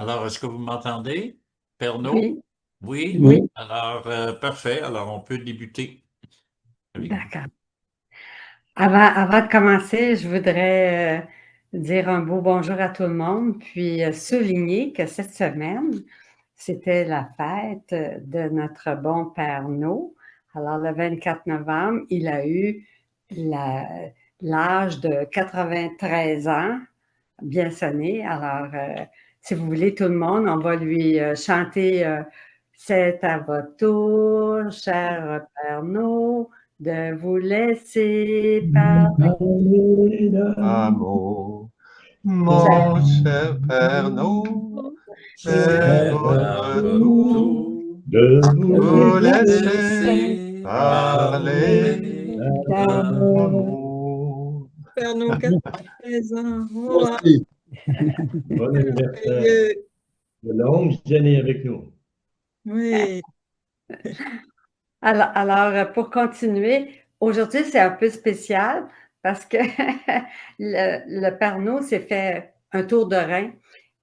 Alors, est-ce que vous m'entendez? Pernod? Oui, Oui? oui, Alors, parfait. Alors, on peut débuter avec vous. d'accord. Avant de commencer, je voudrais dire un beau bonjour à tout le monde, puis souligner que cette semaine, c'était la fête de notre bon Père No. Alors, le 24 novembre, il a eu la- l'âge de 93 ans, bien sonné. Alors, si vous voulez, tout le monde, on va lui chanter C'est à votre tour, cher Père No, de vous laisser parler. Amour, mon cher Père, nous, c'est C'est à votre votre tour tour de de vous vous laisser laisser parler parler d'amour. d'amour. Faire nos 93 ans. Moi Wow, aussi, bon anniversaire. merveilleux. De longues années avec nous. Oui, Alors, pour continuer, aujourd'hui, c'est un peu spécial parce que le Père No s'est fait un tour de rein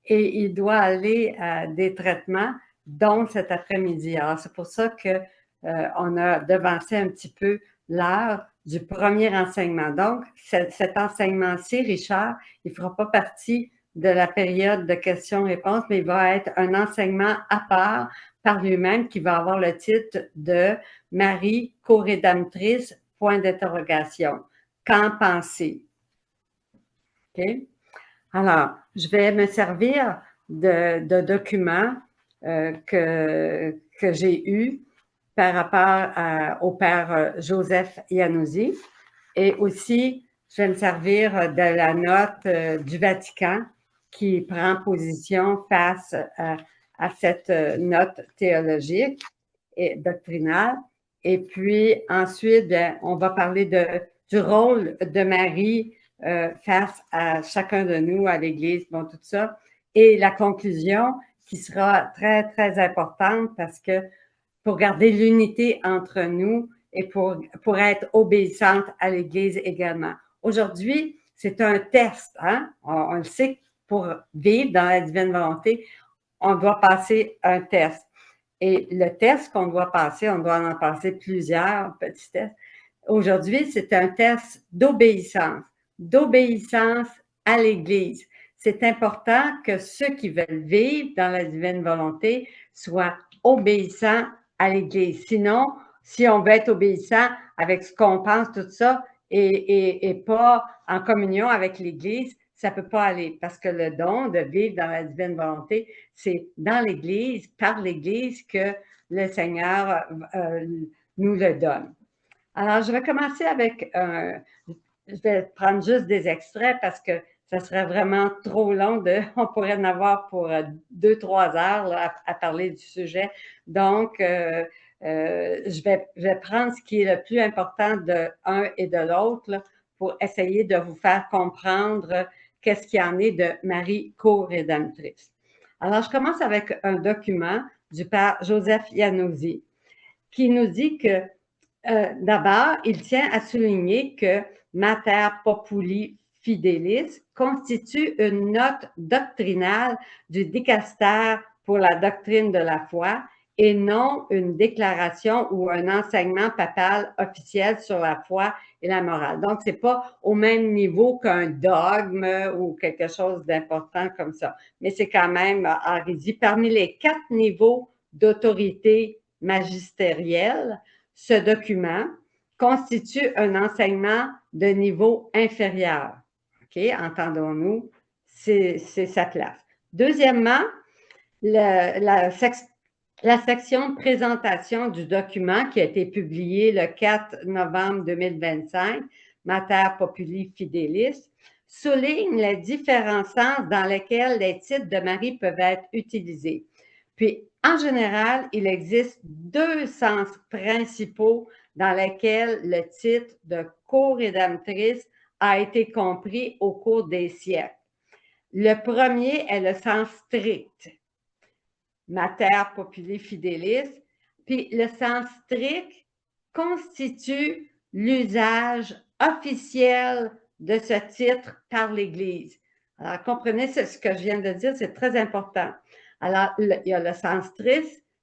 et il doit aller à des traitements, dont cet après-midi. Alors, c'est pour ça que on a devancé un petit peu l'heure du premier enseignement. Donc, cet enseignement-ci, Richard, il ne fera pas partie de la période de questions-réponses, mais il va être un enseignement à part par lui-même qui va avoir le titre de Marie, co-rédemptrice, point d'interrogation. Qu'en pensez? OK? Alors, je vais me servir de documents que j'ai eus par rapport au père Joseph Iannuzzi et aussi, je vais me servir de la note du Vatican qui prend position face à cette note théologique et doctrinale. Et puis ensuite, bien, on va parler du rôle de Marie face à chacun de nous, à l'Église, bon, tout ça. Et la conclusion qui sera très, très importante parce que pour garder l'unité entre nous et pour être obéissante à l'Église également. Aujourd'hui, c'est un test. Hein? On le sait que pour vivre dans la divine volonté, on doit passer un test. Et le test qu'on doit passer, on doit en passer plusieurs petits tests. Aujourd'hui, c'est un test d'obéissance à l'Église. C'est important que ceux qui veulent vivre dans la divine volonté soient obéissants à l'Église. Sinon, si on veut être obéissant avec ce qu'on pense, tout ça, et pas en communion avec l'Église, ça ne peut pas aller parce que le don de vivre dans la divine volonté, c'est dans l'Église, par l'Église que le Seigneur nous le donne. Alors, je vais commencer avec je vais prendre juste des extraits parce que ça serait vraiment trop long. On pourrait en avoir pour 2, 3 heures là, à parler du sujet. Donc, je vais prendre ce qui est le plus important de un et de l'autre pour essayer de vous faire comprendre qu'est-ce qu'il y en est de Marie co-rédemptrice. Alors, je commence avec un document du père Joseph Iannuzzi qui nous dit que d'abord, il tient à souligner que Mater Populi Fidelis constitue une note doctrinale du dicastère pour la doctrine de la foi et non une déclaration ou un enseignement papal officiel sur la foi et la morale. Donc, ce n'est pas au même niveau qu'un dogme ou quelque chose d'important comme ça. Mais c'est quand même, Henri dit, parmi les 4 niveaux d'autorité magistérielle, ce document constitue un enseignement de niveau inférieur. OK, entendons-nous, c'est sa place. Deuxièmement, la section de présentation du document qui a été publié le 4 novembre 2025, Mater Populi Fidelis, souligne les différents sens dans lesquels les titres de Marie peuvent être utilisés. Puis, en général, il existe 2 sens principaux dans lesquels le titre de co-rédemptrice a été compris au cours des siècles. Le premier est le sens strict, Mater Populi Fidelis, puis le sens strict constitue l'usage officiel de ce titre par l'Église. Alors, comprenez ce que je viens de dire, c'est très important. Alors, il y a le sens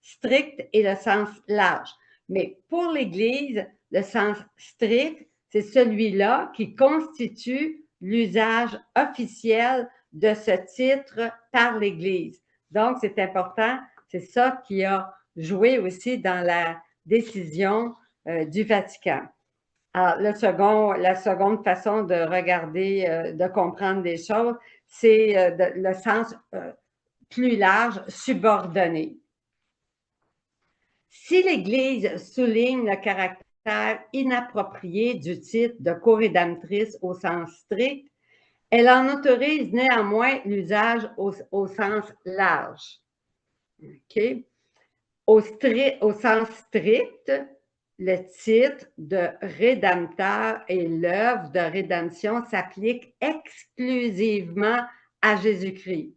strict et le sens large. Mais pour l'Église, le sens strict, c'est celui-là qui constitue l'usage officiel de ce titre par l'Église. Donc, c'est important, c'est ça qui a joué aussi dans la décision du Vatican. Alors, la seconde façon de regarder, de comprendre les choses, c'est le sens plus large, subordonné. Si l'Église souligne le caractère inapproprié du titre de co-rédemptrice au sens strict, elle en autorise néanmoins l'usage au sens large. OK? Au sens strict, le titre de rédempteur et l'œuvre de rédemption s'applique exclusivement à Jésus-Christ.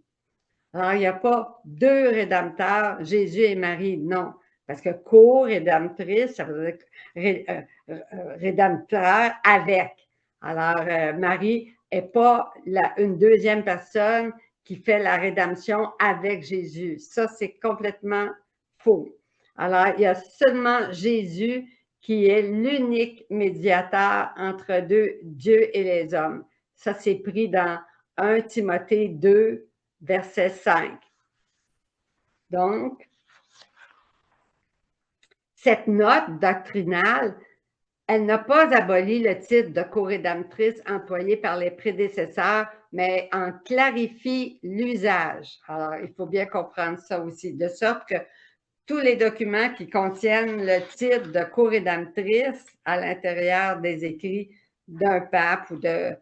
Alors, il n'y a pas deux rédempteurs, Jésus et Marie, non. Parce que co-rédemptrice, ça veut dire rédempteur avec. Alors, Marie n'est pas une deuxième personne qui fait la rédemption avec Jésus. Ça, c'est complètement faux. Alors, il y a seulement Jésus qui est l'unique médiateur entre Dieu et les hommes. Ça, c'est pris dans 1 Timothée 2, verset 5. Donc, cette note doctrinale, elle n'a pas aboli le titre de co-rédemptrice employé par les prédécesseurs, mais en clarifie l'usage. Alors, il faut bien comprendre ça aussi, de sorte que tous les documents qui contiennent le titre de co-rédemptrice à l'intérieur des écrits d'un pape ou demeurent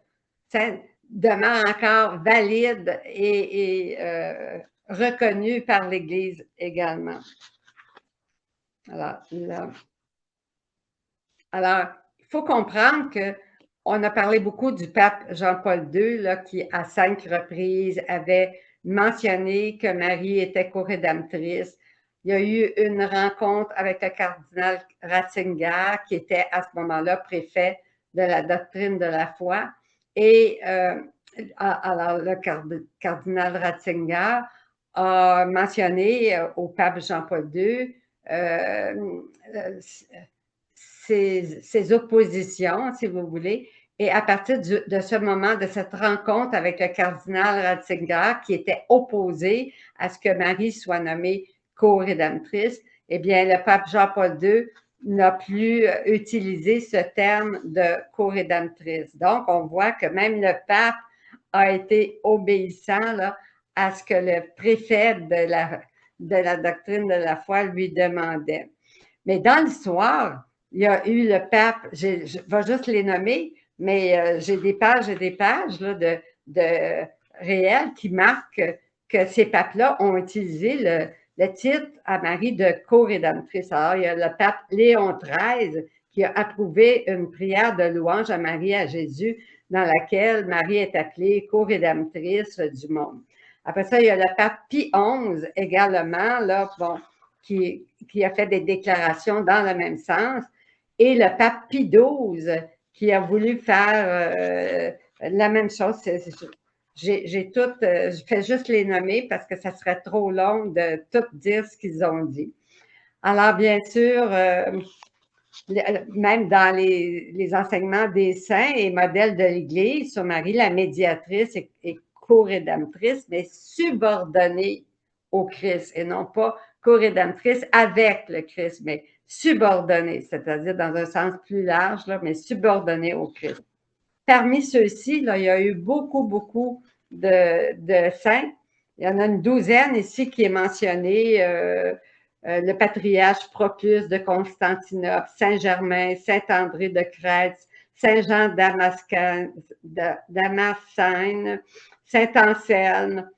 encore valides et reconnus par l'Église également. Alors, il faut comprendre qu'on a parlé beaucoup du pape Jean-Paul II, là, qui à 5 reprises avait mentionné que Marie était co-rédemptrice. Il y a eu une rencontre avec le cardinal Ratzinger, qui était à ce moment-là préfet de la doctrine de la foi. Et alors, le cardinal Ratzinger a mentionné au pape Jean-Paul II ses oppositions, si vous voulez. Et à partir de ce moment, de cette rencontre avec le cardinal Ratzinger, qui était opposé à ce que Marie soit nommée co-rédemptrice, eh bien, le pape Jean-Paul II n'a plus utilisé ce terme de co-rédemptrice. Donc, on voit que même le pape a été obéissant là, à ce que le préfet de la doctrine de la foi lui demandait. Mais dans l'histoire, il y a eu le pape, je vais juste les nommer, mais j'ai des pages et des pages là, de réels qui marquent que ces papes-là ont utilisé le titre à Marie de co-rédemptrice. Alors, il y a le pape Léon XIII qui a approuvé une prière de louange à Marie, à Jésus, dans laquelle Marie est appelée co-rédemptrice du monde. Après ça, il y a le pape Pie XI également, là, bon, qui a fait des déclarations dans le même sens, et le pape Pie XII qui a voulu faire la même chose. Je fais juste les nommer parce que ça serait trop long de tout dire ce qu'ils ont dit. Alors, bien sûr, même dans les enseignements des saints et modèles de l'Église sur Marie, la médiatrice est co-rédemptrice, mais subordonnée au Christ et non pas co-rédemptrice avec le Christ, mais subordonnée, c'est-à-dire dans un sens plus large, là, mais subordonnée au Christ. Parmi ceux-ci, là, il y a eu beaucoup de saints. Il y en a une douzaine ici qui est mentionné. Le patriarche Propius de Constantinople, Saint-Germain, Saint-André de Crète, Saint-Jean Damascène, Saint-Anselme,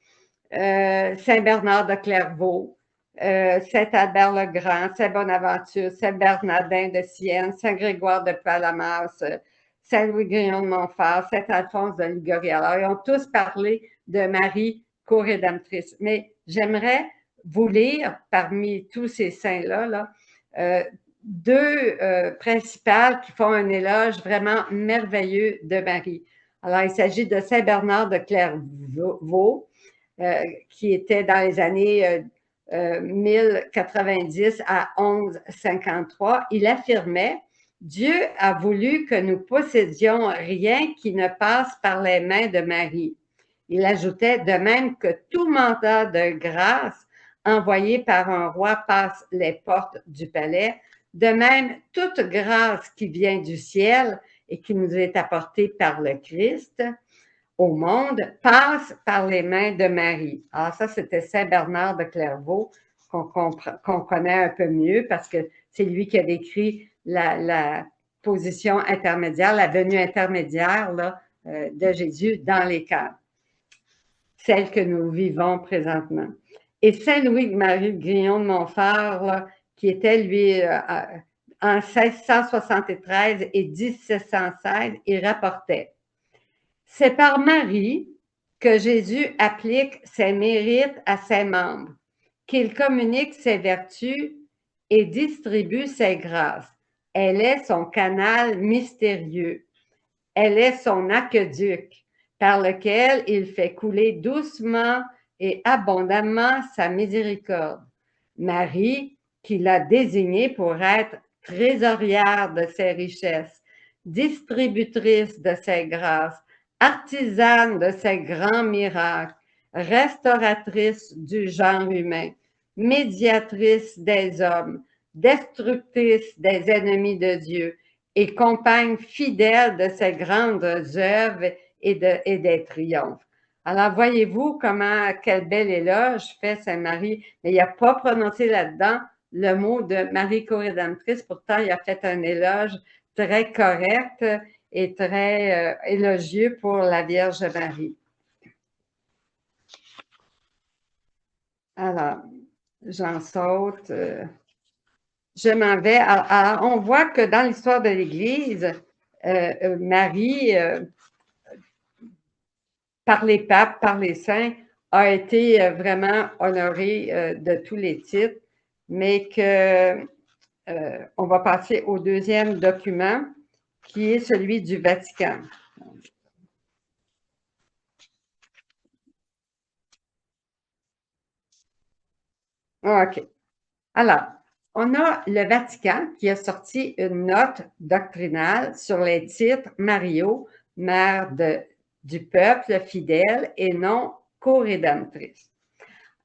Saint-Bernard de Clairvaux, Saint-Albert le Grand, Saint-Bonaventure, Saint-Bernardin de Sienne, Saint-Grégoire de Palamas, Saint-Louis-Grillon de Montfort, Saint-Alphonse de Liguori. Alors, ils ont tous parlé de Marie co-rédemptrice. Mais j'aimerais vous lire, parmi tous ces saints-là, deux principales qui font un éloge vraiment merveilleux de Marie. Alors, il s'agit de Saint Bernard de Clairvaux, qui était dans les années 1090 à 1153. Il affirmait: Dieu a voulu que nous possédions rien qui ne passe par les mains de Marie. Il ajoutait: de même que tout mandat de grâce envoyé par un roi passe les portes du palais, de même toute grâce qui vient du ciel et qui nous est apportée par le Christ au monde passe par les mains de Marie. Alors ça, c'était Saint Bernard de Clairvaux qu'on connaît un peu mieux parce que c'est lui qui a décrit la position intermédiaire, la venue intermédiaire là, de Jésus dans les cœurs, celle que nous vivons présentement. Et Saint Louis-Marie Grignon de Montfort, là, qui était, lui, en 1673 et 1716, il rapportait: c'est par Marie que Jésus applique ses mérites à ses membres, qu'il communique ses vertus et distribue ses grâces. Elle est son canal mystérieux. Elle est son aqueduc par lequel il fait couler doucement et abondamment sa miséricorde. Marie, qui l'a désignée pour être trésorière de ses richesses, distributrice de ses grâces, artisane de ses grands miracles, restauratrice du genre humain, médiatrice des hommes, destructrice des ennemis de Dieu et compagne fidèle de ses grandes œuvres et des triomphes. Alors, voyez-vous quel bel éloge fait Saint-Marie, mais il n'a pas prononcé là-dedans le mot de Marie co-rédemptrice, pourtant il a fait un éloge très correct et très élogieux pour la Vierge Marie. Alors, j'en saute. Je m'en vais. Alors, on voit que dans l'histoire de l'Église, Marie, par les papes, par les saints, a été vraiment honorée de tous les titres, mais que on va passer au deuxième document, qui est celui du Vatican. OK. Alors, on a le Vatican qui a sorti une note doctrinale sur les titres mariaux, mère du peuple fidèle et non co-rédemptrice.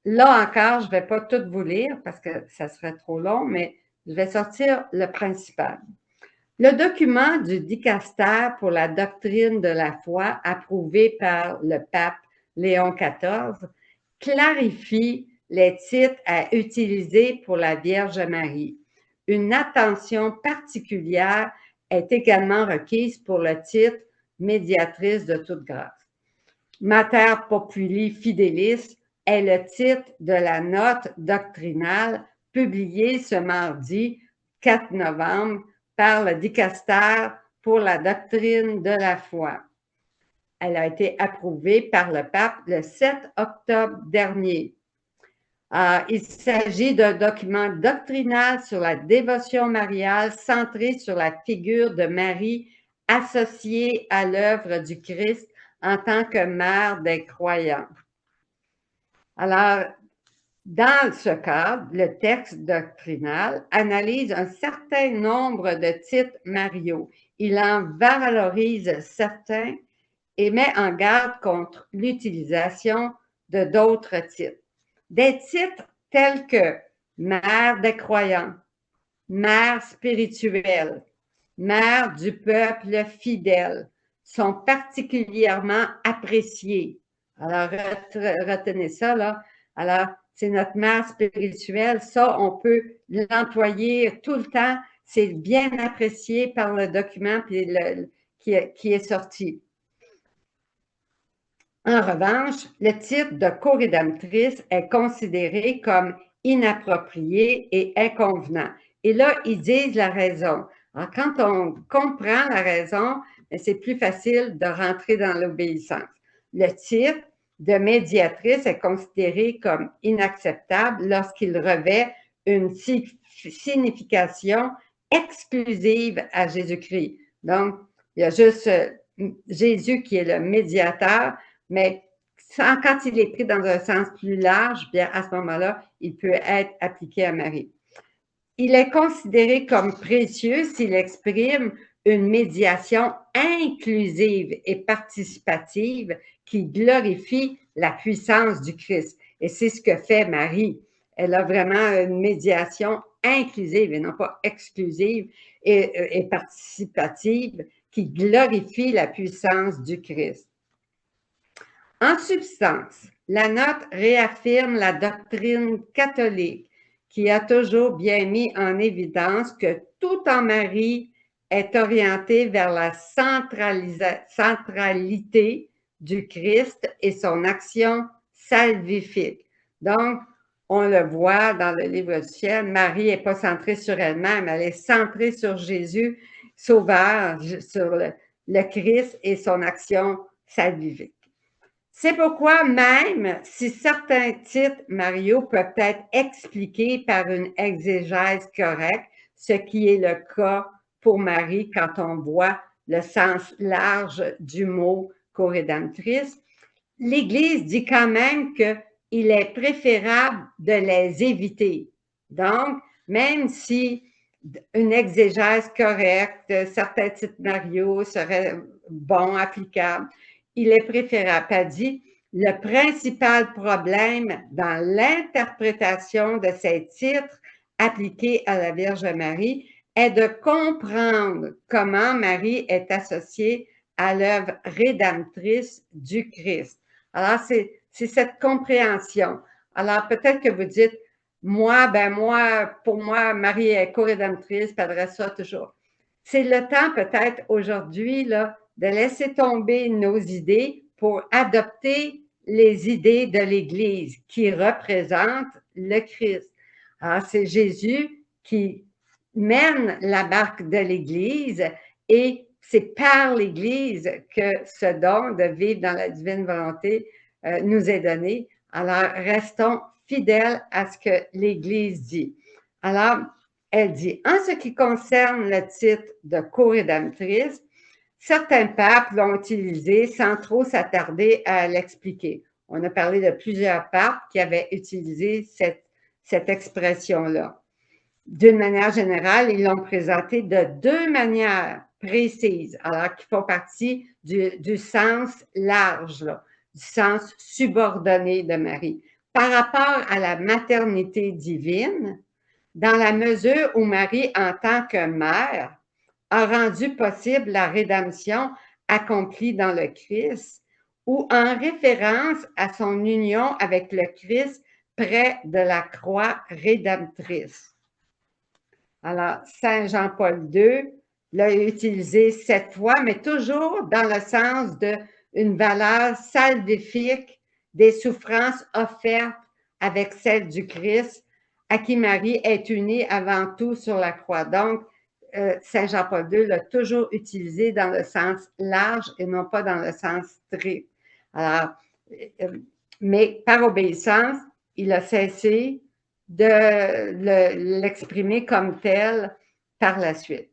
Là encore, je ne vais pas tout vous lire parce que ça serait trop long, mais je vais sortir le principal. Le document du dicaster pour la doctrine de la foi, approuvé par le pape Léon XIV, clarifie les titres à utiliser pour la Vierge Marie. Une attention particulière est également requise pour le titre médiatrice de toute grâce. Mater Populi Fidelis est le titre de la note doctrinale publiée ce mardi 4 novembre par le dicaster pour la doctrine de la foi. Elle a été approuvée par le pape le 7 octobre dernier. Il s'agit d'un document doctrinal sur la dévotion mariale centré sur la figure de Marie associée à l'œuvre du Christ en tant que mère des croyants. Alors, dans ce cadre, le texte doctrinal analyse un certain nombre de titres mariaux. Il en valorise certains et met en garde contre l'utilisation de d'autres titres. Des titres tels que mère des croyants, mère spirituelle, mère du peuple fidèle sont particulièrement appréciés. Alors, retenez ça, là. Alors, c'est notre mère spirituelle. Ça, on peut l'employer tout le temps. C'est bien apprécié par le document qui est sorti. En revanche, le titre de co-rédemptrice est considéré comme inapproprié et inconvenant. Et là, ils disent la raison. Alors, quand on comprend la raison, c'est plus facile de rentrer dans l'obéissance. Le titre de médiatrice est considéré comme inacceptable lorsqu'il revêt une signification exclusive à Jésus-Christ. Donc, il y a juste Jésus qui est le médiateur, mais quand il est pris dans un sens plus large, bien à ce moment-là, il peut être appliqué à Marie. Il est considéré comme précieux s'il exprime une médiation inclusive et participative qui glorifie la puissance du Christ. Et c'est ce que fait Marie. Elle a vraiment une médiation inclusive et non pas exclusive et participative qui glorifie la puissance du Christ. En substance, la note réaffirme la doctrine catholique qui a toujours bien mis en évidence que tout en Marie est orienté vers la centralité du Christ et son action salvifique. Donc, on le voit dans le livre du ciel, Marie n'est pas centrée sur elle-même, elle est centrée sur Jésus, sauveur, sur le Christ et son action salvifique. C'est pourquoi même si certains titres, Mario, peuvent être expliqués par une exégèse correcte, ce qui est le cas pour Marie quand on voit le sens large du mot co-rédemptrice, l'Église dit quand même qu'il est préférable de les éviter. Donc, même si une exégèse correcte, certains titres Mario seraient bons, applicables, il est préférable. Elle dit, le principal problème dans l'interprétation de ces titres appliqués à la Vierge Marie est de comprendre comment Marie est associée à l'œuvre rédemptrice du Christ. Alors, c'est cette compréhension. Alors, peut-être que vous dites, pour moi, Marie est co-rédemptrice, puis elle reste ça toujours. C'est le temps peut-être aujourd'hui, là, de laisser tomber nos idées pour adopter les idées de l'Église qui représentent le Christ. Alors, c'est Jésus qui mène la barque de l'Église et c'est par l'Église que ce don de vivre dans la divine volonté nous est donné. Alors, restons fidèles à ce que l'Église dit. Alors, elle dit, en ce qui concerne le titre de co-rédemptrice, certains papes l'ont utilisé sans trop s'attarder à l'expliquer. On a parlé de plusieurs papes qui avaient utilisé cette expression-là. D'une manière générale, ils l'ont présenté de deux manières précises, alors qui font partie du sens large, là, du sens subordonné de Marie. Par rapport à la maternité divine, dans la mesure où Marie, en tant que mère, a rendu possible la rédemption accomplie dans le Christ, ou en référence à son union avec le Christ près de la croix rédemptrice. Alors, Saint Jean-Paul II l'a utilisé 7 fois, mais toujours dans le sens d'une valeur salvifique des souffrances offertes avec celles du Christ, à qui Marie est unie avant tout sur la croix. Donc, Saint Jean-Paul II l'a toujours utilisé dans le sens large et non pas dans le sens strict. Alors, mais par obéissance, il a cessé de l'exprimer comme tel par la suite.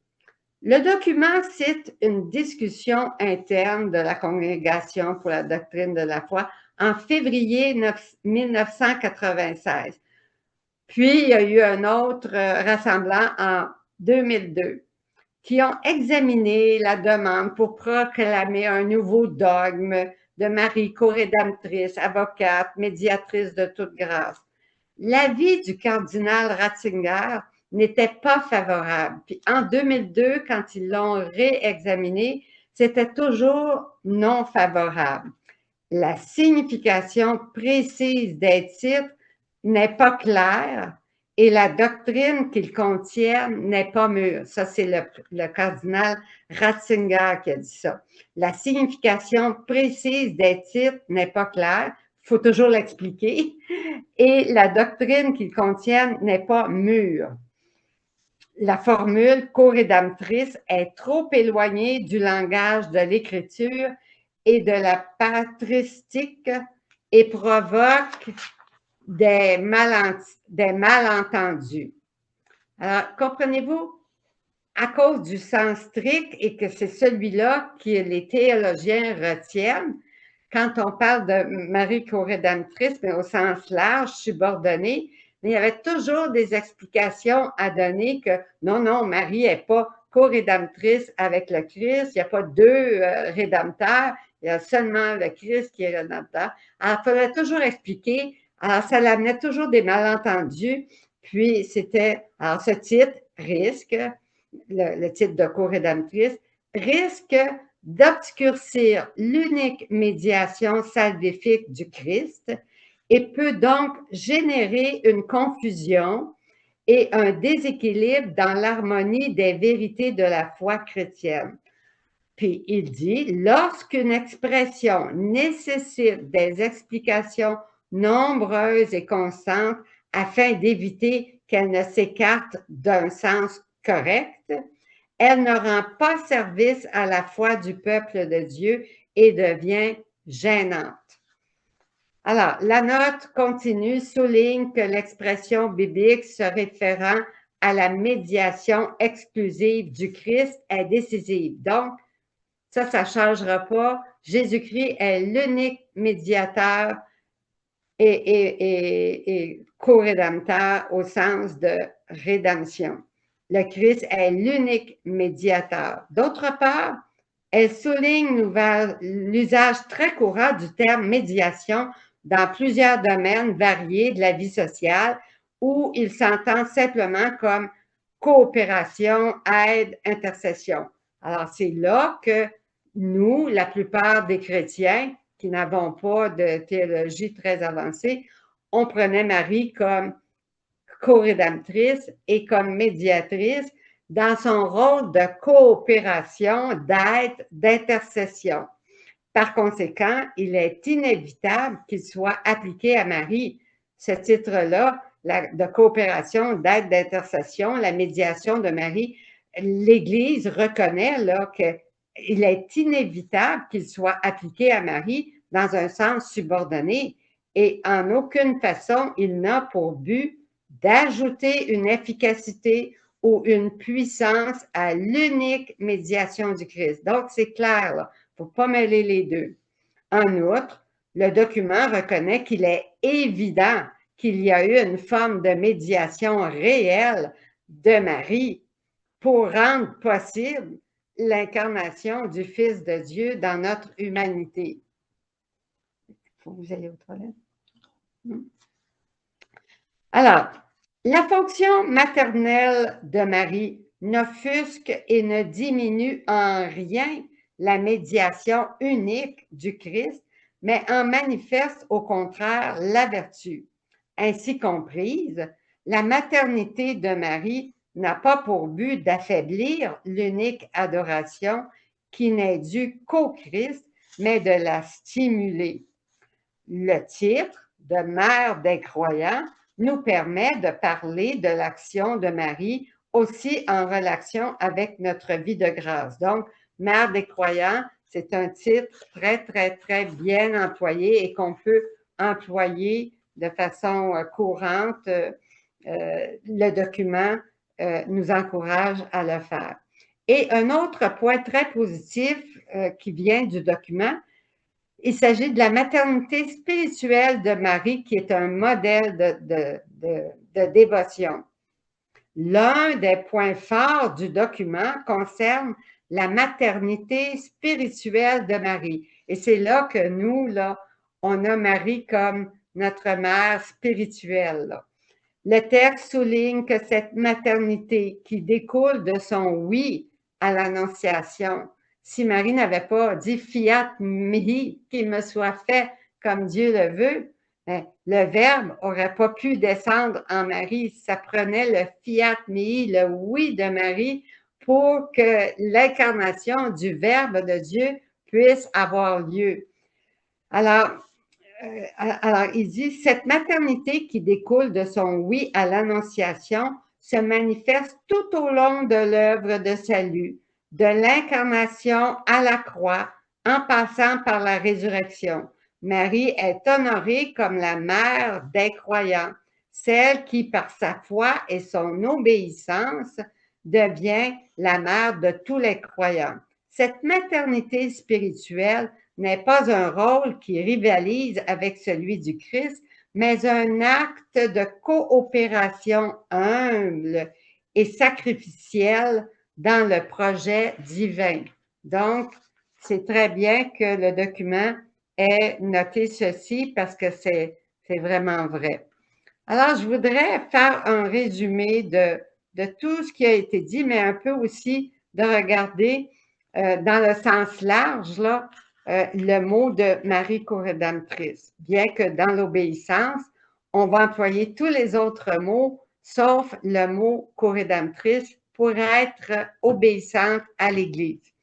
Le document cite une discussion interne de la Congrégation pour la doctrine de la foi en février 1996. Puis, il y a eu un autre rassemblement en 2002 qui ont examiné la demande pour proclamer un nouveau dogme de Marie, co-rédemptrice, avocate, médiatrice de toute grâce. L'avis du cardinal Ratzinger n'était pas favorable. Puis en 2002, quand ils l'ont réexaminé, c'était toujours non favorable. La signification précise des titres n'est pas claire et la doctrine qu'ils contiennent n'est pas mûre. Ça, c'est le cardinal Ratzinger qui a dit ça. La signification précise des titres n'est pas claire, il faut toujours l'expliquer, et la doctrine qu'ils contiennent n'est pas mûre. La formule co-rédemptrice est trop éloignée du langage de l'écriture et de la patristique et provoque des malentendus. Alors, comprenez-vous? à cause du sens strict et que c'est celui-là que les théologiens retiennent, quand on parle de Marie co-rédemptrice, mais au sens large, subordonnée, mais il y avait toujours des explications à donner que non, Marie n'est pas co-rédemptrice avec le Christ, il n'y a pas deux rédempteurs, il y a seulement le Christ qui est rédempteur. Alors, il fallait toujours expliquer. Alors, ça l'amenait toujours des malentendus. Puis, alors ce titre, risque, le titre de co-rédemptrice, risque d'obscurcir l'unique médiation salvifique du Christ et peut donc générer une confusion et un déséquilibre dans l'harmonie des vérités de la foi chrétienne. Puis il dit, lorsqu'une expression nécessite des explications nombreuses et constantes afin d'éviter qu'elle ne s'écarte d'un sens correct, elle ne rend pas service à la foi du peuple de Dieu et devient gênante. Alors, la note continue, souligne que l'expression biblique se référant à la médiation exclusive du Christ est décisive. Donc, ça ne changera pas. Jésus-Christ est l'unique médiateur et co-rédempteur au sens de rédemption. Le Christ est l'unique médiateur. D'autre part, elle souligne l'usage très courant du terme médiation dans plusieurs domaines variés de la vie sociale où il s'entend simplement comme coopération, aide, intercession. Alors, c'est là que nous, la plupart des chrétiens qui n'avons pas de théologie très avancée, on prenait Marie comme co-rédemptrice et comme médiatrice dans son rôle de coopération, d'aide, d'intercession. Par conséquent, il est inévitable qu'il soit appliqué à Marie. Ce titre-là, de coopération, d'aide, d'intercession, la médiation de Marie, l'Église reconnaît là, qu'il est inévitable qu'il soit appliqué à Marie dans un sens subordonné et en aucune façon il n'a pour but d'ajouter une efficacité ou une puissance à l'unique médiation du Christ. Donc, c'est clair, là. Il ne faut pas mêler les deux. En outre, le document reconnaît qu'il est évident qu'il y a eu une forme de médiation réelle de Marie pour rendre possible l'incarnation du Fils de Dieu dans notre humanité. Il faut que vous ayez aux toilettes. Alors, la fonction maternelle de Marie n'offusque et ne diminue en rien la médiation unique du Christ, mais en manifeste au contraire la vertu. Ainsi comprise, la maternité de Marie n'a pas pour but d'affaiblir l'unique adoration qui n'est due qu'au Christ, mais de la stimuler. Le titre de Mère des croyants nous permet de parler de l'action de Marie aussi en relation avec notre vie de grâce. Donc, Mère des croyants, c'est un titre très, très, très bien employé et qu'on peut employer de façon courante. Le document nous encourage à le faire. Et un autre point très positif qui vient du document, il s'agit de la maternité spirituelle de Marie qui est un modèle de dévotion. L'un des points forts du document concerne la maternité spirituelle de Marie. Et c'est là que nous, là, on a Marie comme notre mère spirituelle. Là. Le texte souligne que cette maternité qui découle de son oui à l'Annonciation, si Marie n'avait pas dit « fiat mihi », qu'il me soit fait comme Dieu le veut, ben, le Verbe n'aurait pas pu descendre en Marie. Ça prenait le fiat mihi, le oui de Marie, pour que l'incarnation du Verbe de Dieu puisse avoir lieu. Alors, il dit, cette maternité qui découle de son oui à l'Annonciation se manifeste tout au long de l'œuvre de salut, de l'incarnation à la croix, en passant par la résurrection. Marie est honorée comme la mère des croyants, celle qui, par sa foi et son obéissance, devient la mère de tous les croyants. Cette maternité spirituelle n'est pas un rôle qui rivalise avec celui du Christ, mais un acte de coopération humble et sacrificielle dans le projet divin. Donc, c'est très bien que le document ait noté ceci parce que c'est vraiment vrai. Alors, je voudrais faire un résumé de tout ce qui a été dit, mais un peu aussi de regarder dans le sens large, là, le mot de Marie co-rédemptrice. Bien que dans l'obéissance, on va employer tous les autres mots, sauf le mot co-rédemptrice, pour être obéissante à l'Église.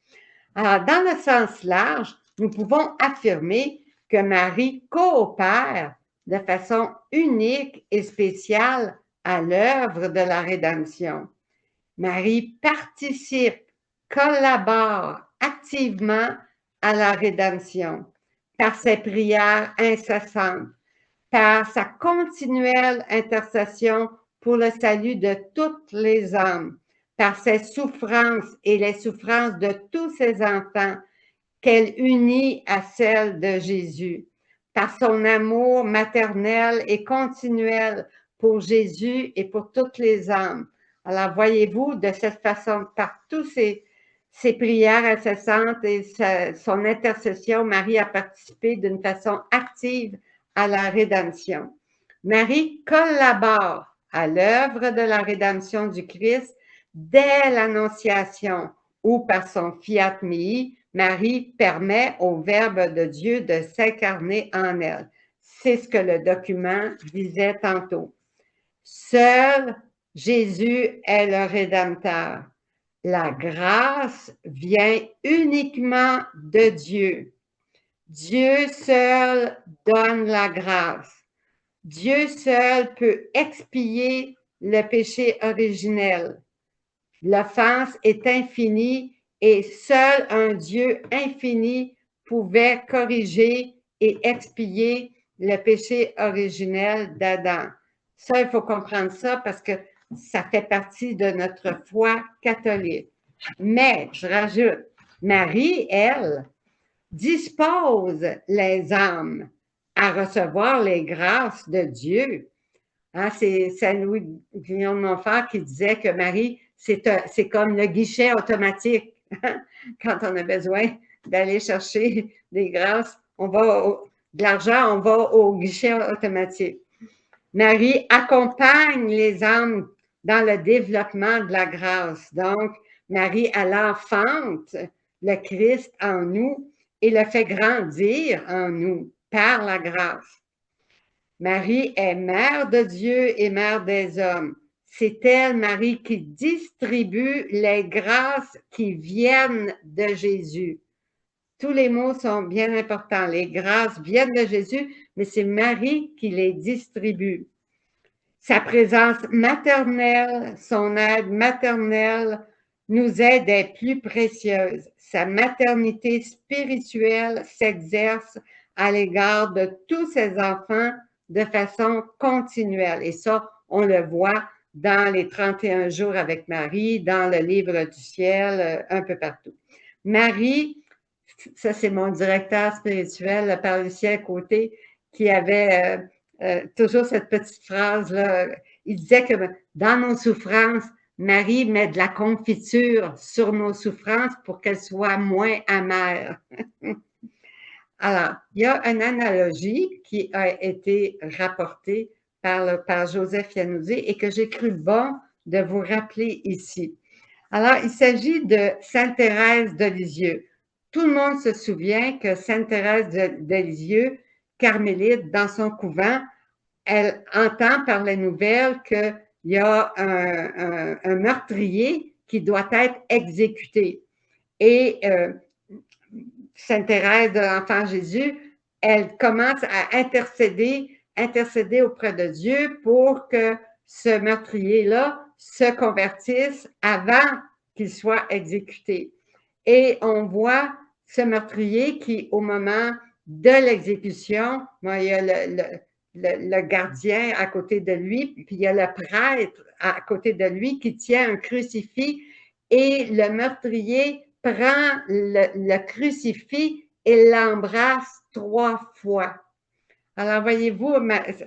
Alors, dans le sens large, nous pouvons affirmer que Marie coopère de façon unique et spéciale à l'œuvre de la rédemption. Marie participe, collabore activement à la rédemption par ses prières incessantes, par sa continuelle intercession pour le salut de toutes les âmes, par ses souffrances et les souffrances de tous ses enfants qu'elle unit à celles de Jésus, par son amour maternel et continuel pour Jésus et pour toutes les âmes. Alors, voyez-vous, de cette façon, par tous ses prières incessantes et son intercession, Marie a participé d'une façon active à la rédemption. Marie collabore à l'œuvre de la rédemption du Christ dès l'Annonciation, où par son fiat mihi, Marie permet au Verbe de Dieu de s'incarner en elle. C'est ce que le document disait tantôt. Seul Jésus est le Rédempteur. La grâce vient uniquement de Dieu. Dieu seul donne la grâce. Dieu seul peut expier le péché originel. L'offense est infinie et seul un Dieu infini pouvait corriger et expier le péché originel d'Adam. Ça, il faut comprendre ça parce que ça fait partie de notre foi catholique. Mais, je rajoute, Marie, elle, dispose les âmes à recevoir les grâces de Dieu. Hein, c'est Saint-Louis-Guillaume de Montfort qui disait que Marie, c'est comme le guichet automatique. Quand on a besoin d'aller chercher des grâces, de l'argent, on va au guichet automatique. Marie accompagne les âmes dans le développement de la grâce. Donc, Marie, elle enfante le Christ en nous et le fait grandir en nous par la grâce. Marie est mère de Dieu et mère des hommes. C'est elle, Marie, qui distribue les grâces qui viennent de Jésus. Tous les mots sont bien importants. Les grâces viennent de Jésus, mais c'est Marie qui les distribue. Sa présence maternelle, son aide maternelle nous est des plus précieuses. Sa maternité spirituelle s'exerce à l'égard de tous ses enfants de façon continuelle. Et ça, on le voit dans les 31 jours avec Marie, dans le livre du ciel, un peu partout. Marie, ça c'est mon directeur spirituel par le ciel côté, qui avait toujours cette petite phrase-là. Il disait que dans nos souffrances, Marie met de la confiture sur nos souffrances pour qu'elles soient moins amères. Alors, il y a une analogie qui a été rapportée par Joseph Yanouzé et que j'ai cru bon de vous rappeler ici. Alors, il s'agit de Sainte Thérèse de Lisieux. Tout le monde se souvient que Sainte Thérèse de Lisieux, carmélite, dans son couvent, elle entend par les nouvelles qu'il y a un meurtrier qui doit être exécuté. Et Sainte Thérèse de l'Enfant Jésus, elle commence à intercéder auprès de Dieu pour que ce meurtrier-là se convertisse avant qu'il soit exécuté. Et on voit ce meurtrier qui, au moment de l'exécution, il y a le gardien à côté de lui, puis il y a le prêtre à côté de lui qui tient un crucifix et le meurtrier prend le crucifix et l'embrasse 3 fois. Alors, voyez-vous,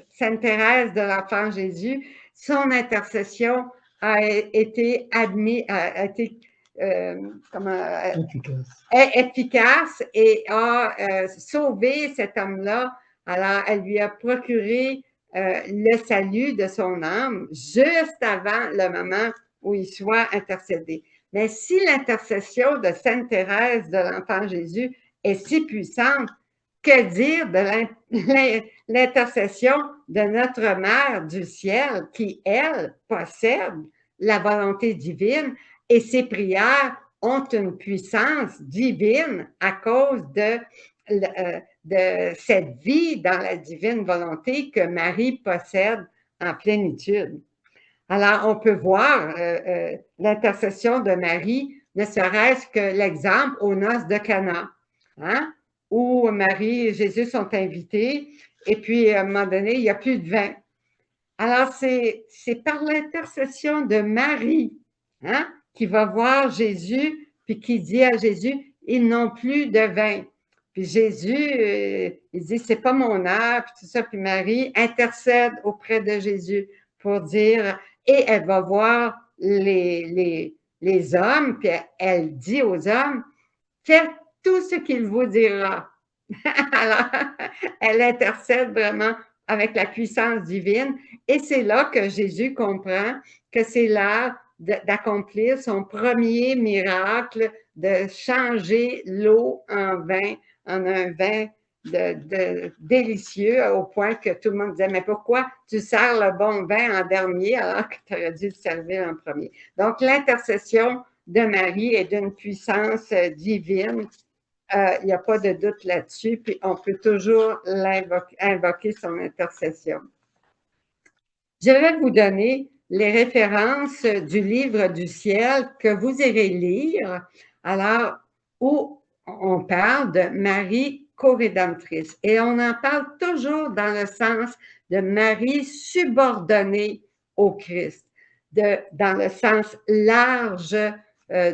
Sainte Thérèse de l'Enfant Jésus, son intercession a été efficace et a sauvé cet homme-là. Alors, elle lui a procuré le salut de son âme juste avant le moment où il soit intercédé. Mais si l'intercession de Sainte Thérèse de l'Enfant Jésus est si puissante, que dire de l'intercession de notre Mère du ciel qui, elle, possède la volonté divine et ses prières ont une puissance divine à cause de cette vie dans la divine volonté que Marie possède en plénitude. Alors, on peut voir l'intercession de Marie, ne serait-ce que l'exemple aux noces de Cana, hein, où Marie et Jésus sont invités, et puis à un moment donné, il n'y a plus de vin. Alors, c'est par l'intercession de Marie, hein, qui va voir Jésus, puis qui dit à Jésus, ils n'ont plus de vin. Puis Jésus, il dit, c'est pas mon heure, puis tout ça. Puis Marie intercède auprès de Jésus pour dire, et elle va voir les hommes, puis elle dit aux hommes, faites tout ce qu'il vous dira. Alors, elle intercède vraiment avec la puissance divine, et c'est là que Jésus comprend que c'est l'heure d'accomplir son premier miracle, de changer l'eau en vin, en un vin délicieux, au point que tout le monde disait, mais pourquoi tu sers le bon vin en dernier alors que tu aurais dû le servir en premier? Donc, l'intercession de Marie est d'une puissance divine. Il n'y a pas de doute là-dessus, puis on peut toujours invoquer son intercession. Je vais vous donner les références du livre du ciel que vous irez lire, alors où on parle de Marie co-rédemptrice. Et on en parle toujours dans le sens de Marie subordonnée au Christ, dans le sens large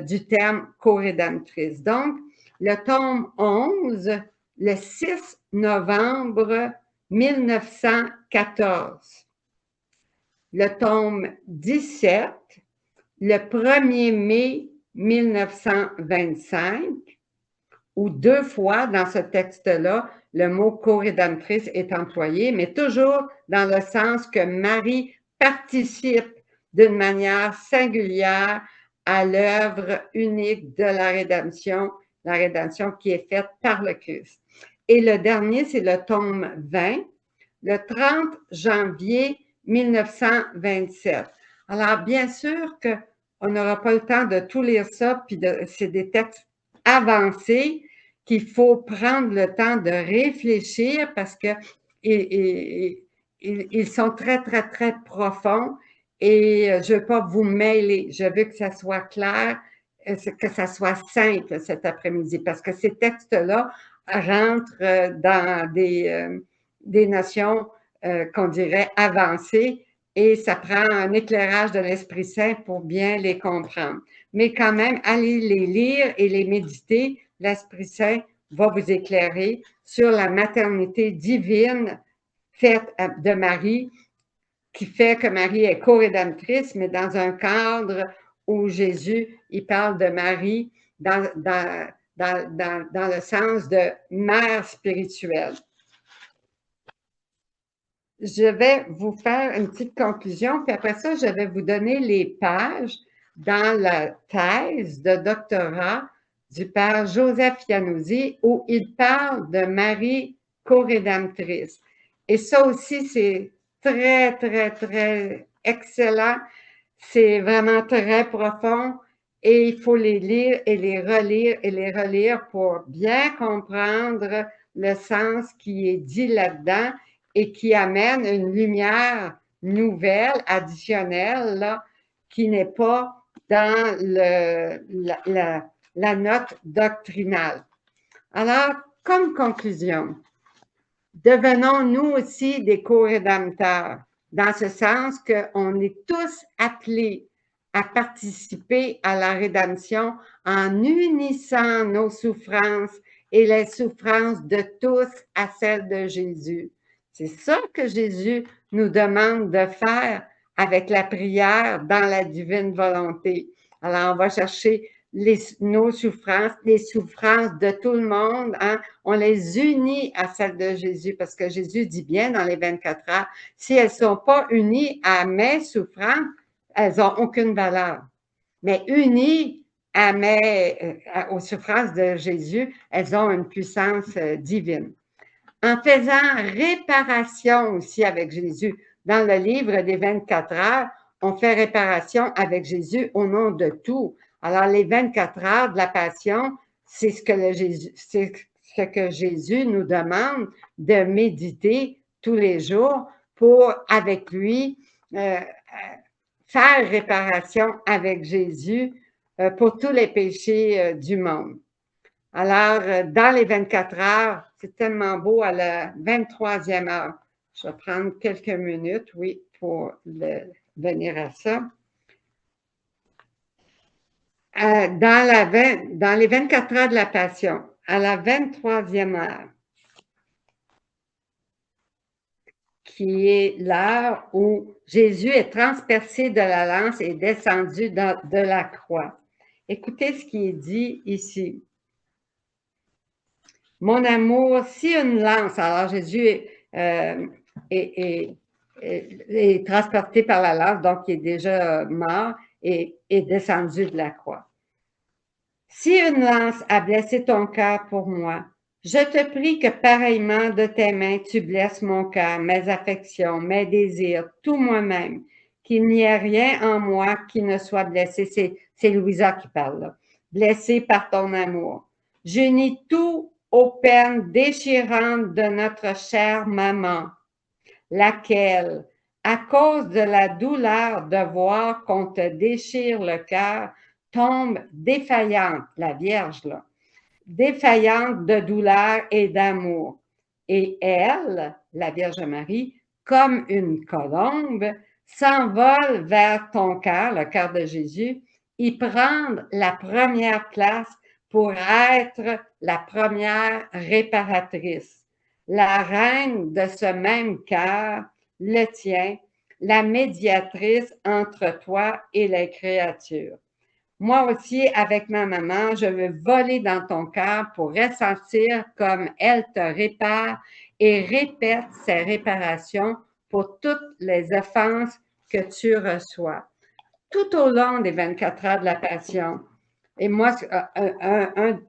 du terme co-rédemptrice. Donc, le tome 11, le 6 novembre 1914. Le tome 17, le 1er mai 1925, où 2 fois dans ce texte-là, le mot co-rédemptrice est employé, mais toujours dans le sens que Marie participe d'une manière singulière à l'œuvre unique de la rédemption qui est faite par le Christ. Et le dernier, c'est le tome 20, le 30 janvier 1927. Alors, bien sûr qu'on n'aura pas le temps de tout lire ça, puis c'est des textes avancés qu'il faut prendre le temps de réfléchir parce que ils sont très, très, très profonds et je ne veux pas vous mêler. Je veux que ça soit clair, que ça soit simple cet après-midi parce que ces textes-là rentrent dans des notions qu'on dirait avancées et ça prend un éclairage de l'Esprit Saint pour bien les comprendre. Mais quand même, allez les lire et les méditer. L'Esprit Saint va vous éclairer sur la maternité divine faite de Marie, qui fait que Marie est co-rédemptrice, mais dans un cadre où Jésus, il parle de Marie dans le sens de mère spirituelle. Je vais vous faire une petite conclusion, puis après ça, je vais vous donner les pages dans la thèse de doctorat du père Joseph Iannuzzi où il parle de Marie co-rédemptrice. Et ça aussi, c'est très, très, très excellent. C'est vraiment très profond et il faut les lire et les relire pour bien comprendre le sens qui est dit là-dedans et qui amène une lumière nouvelle, additionnelle, là, qui n'est pas dans la note doctrinale. Alors, comme conclusion, devenons nous aussi des co-rédempteurs, dans ce sens qu'on est tous appelés à participer à la rédemption en unissant nos souffrances et les souffrances de tous à celles de Jésus. C'est ça que Jésus nous demande de faire avec la prière dans la divine volonté. Alors, on va chercher nos souffrances, les souffrances de tout le monde, hein? On les unit à celles de Jésus, parce que Jésus dit bien dans les 24 heures, si elles ne sont pas unies à mes souffrances, elles n'ont aucune valeur. Mais unies aux souffrances de Jésus, elles ont une puissance divine. En faisant réparation aussi avec Jésus, dans le livre des 24 heures, on fait réparation avec Jésus au nom de tout. Alors, les 24 heures de la Passion, c'est ce que Jésus nous demande de méditer tous les jours pour, avec lui, faire réparation avec Jésus pour tous les péchés du monde. Alors, dans les 24 heures, c'est tellement beau, à la 23e heure. Je vais prendre quelques minutes, oui, pour venir à ça. Dans les 24 heures de la Passion, à la 23e heure, qui est l'heure où Jésus est transpercé de la lance et descendu de la croix. Écoutez ce qui est dit ici. Mon amour, si une lance, alors Jésus est transporté par la lance, donc il est déjà mort et est descendu de la croix. Si une lance a blessé ton cœur pour moi, je te prie que pareillement de tes mains tu blesses mon cœur, mes affections, mes désirs, tout moi-même, qu'il n'y ait rien en moi qui ne soit blessé. C'est Louisa qui parle là. Blessé par ton amour. J'unis tout aux peines déchirantes de notre chère maman, laquelle, à cause de la douleur de voir qu'on te déchire le cœur, tombe défaillante, la Vierge là, défaillante de douleur et d'amour. Et elle, la Vierge Marie, comme une colombe, s'envole vers ton cœur, le cœur de Jésus, y prendre la première place pour être la première réparatrice, la reine de ce même cœur, le tien, la médiatrice entre toi et les créatures. Moi aussi, avec ma maman, je veux voler dans ton cœur pour ressentir comme elle te répare et répète ses réparations pour toutes les offenses que tu reçois. Tout au long des 24 heures de la Passion, et moi,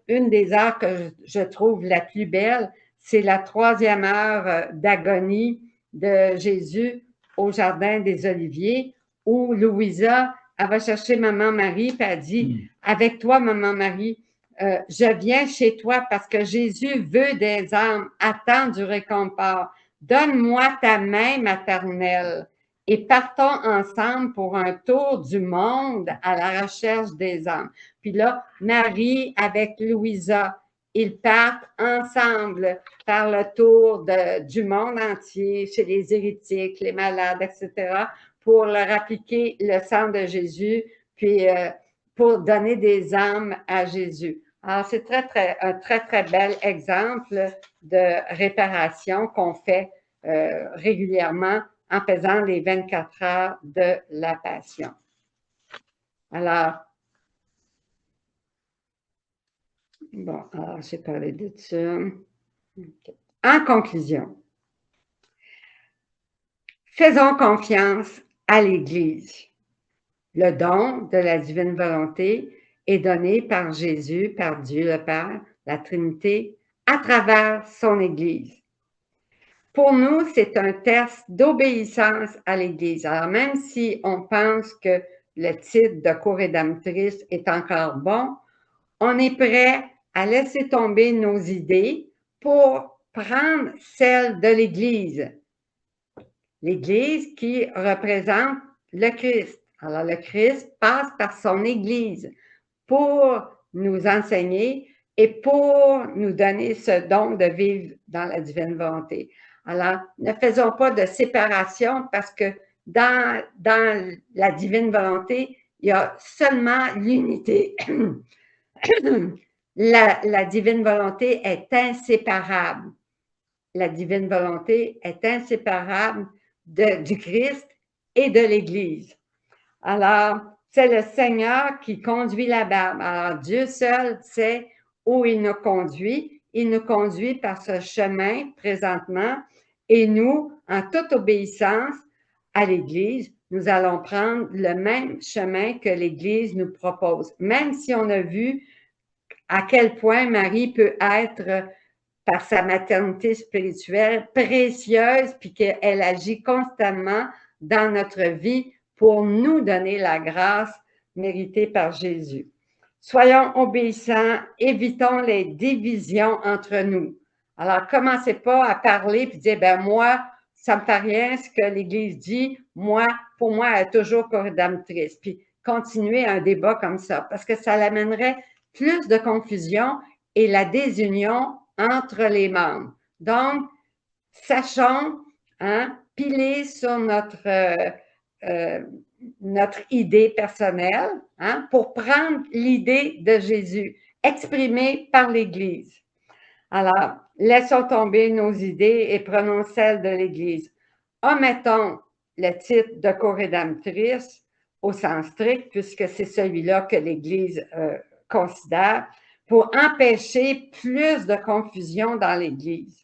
une des heures que je trouve la plus belle, c'est la 3e heure d'agonie de Jésus au Jardin des Oliviers, où Louisa, elle va chercher Maman Marie, puis elle dit, avec toi, Maman Marie, je viens chez toi parce que Jésus veut des âmes, attend du réconfort. Donne-moi ta main maternelle et partons ensemble pour un tour du monde à la recherche des âmes. Puis là, Marie avec Louisa, ils partent ensemble faire le tour du monde entier, chez les hérétiques, les malades, etc., pour leur appliquer le sang de Jésus, puis pour donner des âmes à Jésus. Alors, c'est un très, très bel exemple de réparation qu'on fait régulièrement en faisant les 24 heures de la Passion. Alors, bon, alors j'ai parlé de ça. Okay. En conclusion, faisons confiance à l'Église. Le don de la divine volonté est donné par Jésus, par Dieu le Père, la Trinité, à travers son Église. Pour nous, c'est un test d'obéissance à l'Église. Alors, même si on pense que le titre de co-rédemptrice est encore bon, on est prêt à laisser tomber nos idées pour prendre celle de l'Église. L'Église qui représente le Christ. Alors, le Christ passe par son Église pour nous enseigner et pour nous donner ce don de vivre dans la divine volonté. Alors, ne faisons pas de séparation parce que dans la divine volonté, il y a seulement l'unité. La divine volonté est inséparable. La divine volonté est inséparable du Christ et de l'Église. Alors, c'est le Seigneur qui conduit la barbe. Alors, Dieu seul sait où il nous conduit. Il nous conduit par ce chemin présentement et nous, en toute obéissance à l'Église, nous allons prendre le même chemin que l'Église nous propose. Même si on a vu à quel point Marie peut être, par sa maternité spirituelle, précieuse, puis qu'elle agit constamment dans notre vie pour nous donner la grâce méritée par Jésus. Soyons obéissants, évitons les divisions entre nous. Alors, commencez pas à parler puis dire, ben moi, ça me fait rien ce que l'Église dit, moi, pour moi, elle est toujours co-rédemptrice. Puis, continuez un débat comme ça, parce que ça l'amènerait plus de confusion et la désunion entre les membres. Donc, sachons, piler sur notre idée personnelle pour prendre l'idée de Jésus, exprimée par l'Église. Alors, laissons tomber nos idées et prenons celles de l'Église. Omettons le titre de co-rédemptrice au sens strict, puisque c'est celui-là que l'Église considère, pour empêcher plus de confusion dans l'Église.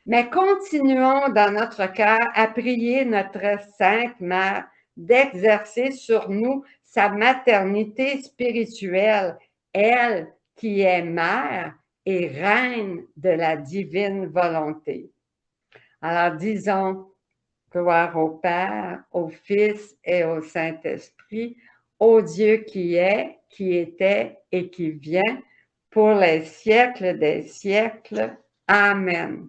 Mais continuons dans notre cœur à prier notre Sainte Mère d'exercer sur nous sa maternité spirituelle, elle qui est mère et reine de la divine volonté. Alors disons, gloire au Père, au Fils et au Saint-Esprit, au Dieu qui est, qui était et qui vient, pour les siècles des siècles. Amen.